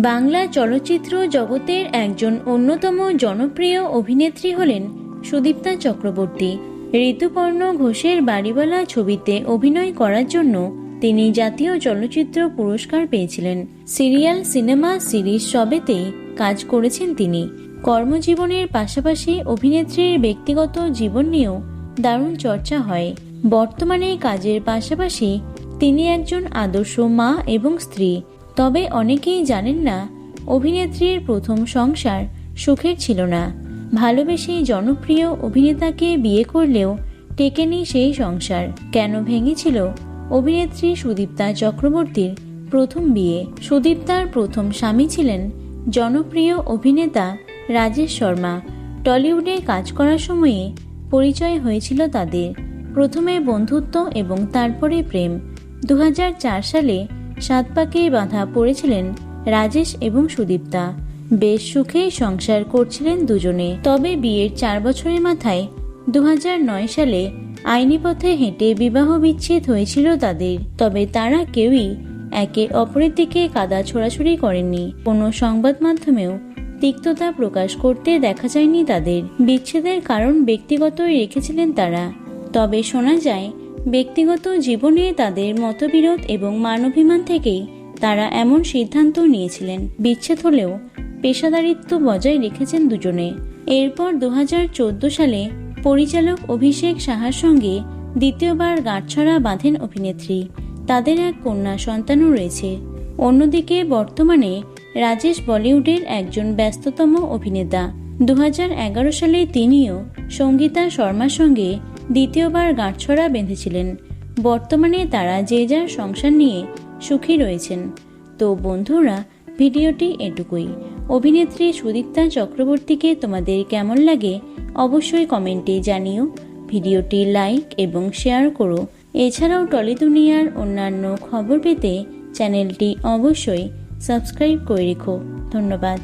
বাংলা চলচ্চিত্র জগতের একজন অন্যতম জনপ্রিয় অভিনেত্রী হলেন সুদীপ্তা চক্রবর্তী। ঋতুপর্ণ ঘোষের বাড়িওয়ালা ছবিতে অভিনয় করার জন্য তিনি জাতীয় চলচ্চিত্র পুরস্কার পেয়েছিলেন। সিরিয়াল, সিনেমা, সিরিজ সবেতেই কাজ করেছেন তিনি। কর্মজীবনের পাশাপাশি অভিনেত্রীর ব্যক্তিগত জীবন নিয়েও দারুণ চর্চা হয়। বর্তমানে কাজের পাশাপাশি তিনি একজন আদর্শ মা এবং স্ত্রী। তবে অনেকেই জানেন না, অভিনেত্রীর প্রথম সংসার সুখের ছিল না। ভালোবেসে জনপ্রিয় অভিনেতাকে বিয়ে করলেও টেকেনি সেই সংসার। কেন ভেঙেছিল অভিনেত্রী সুদীপ্তা চক্রবর্তীর প্রথম বিয়ে? সুদীপ্তার প্রথম স্বামী ছিলেন জনপ্রিয় অভিনেতা রাজেশ শর্মা। টলিউডে কাজ করার সময়ে পরিচয় হয়েছিল তাদের। প্রথমে বন্ধুত্ব এবং তারপরে প্রেম। 2004 সালে 7 পাকে বাঁধা পড়েছিলেন রাজেশ এবং সুদীপ্তা। বেশ সুখেই সংসার করছিলেন দুজনে। তবে বিয়ের 4 বছরের মাথায় 2009 সালে আইনি পথে হেঁটে বিবাহ বিচ্ছেদ হয়েছিল তাদের। তবে তারা কেউই একে অপরের দিকে কাদা ছোড়াছুড়ি করেননি। কোনো সংবাদ মাধ্যমেও তিক্ততা প্রকাশ করতে দেখা যায়নি তাদের। বিচ্ছেদের কারণ ব্যক্তিগতই রেখেছিলেন তারা। তবে শোনা যায়, ব্যক্তিগত জীবনে তাদের মতবিরোধ এবং মানবাভিমান থেকেই তারা এমন সিদ্ধান্ত নিয়েছিলেন। বিচ্ছেদ হলেও পেশাদারিত্ব বজায় রেখেছেন দুজনে। এরপর 2014 সালে পরিচালক অভিষেক সাহার সঙ্গে দ্বিতীয়বার গাঁটছড়া বাঁধেন অভিনেত্রী। তাদের এক কন্যা সন্তানও রয়েছে। অন্যদিকে বর্তমানে রাজেশ বলিউডের একজন ব্যস্ততম অভিনেতা। 2011 সালে তিনিও সঙ্গীতা শর্মার সঙ্গে দ্বিতীয়বার গাঁটছড়া বেঁধেছিলেন। বর্তমানে তারা যে যার সংসার নিয়ে সুখী রয়েছেন। তো বন্ধুরা, ভিডিওটি এটুকুই। অভিনেত্রী সুদীপ্তা চক্রবর্তীকে তোমাদের কেমন লাগে অবশ্যই কমেন্টে জানিও। ভিডিওটি লাইক এবং শেয়ার করো। এছাড়াও টলি দুনিয়ার অন্যান্য খবর পেতে চ্যানেলটি অবশ্যই সাবস্ক্রাইব করে রেখো। ধন্যবাদ।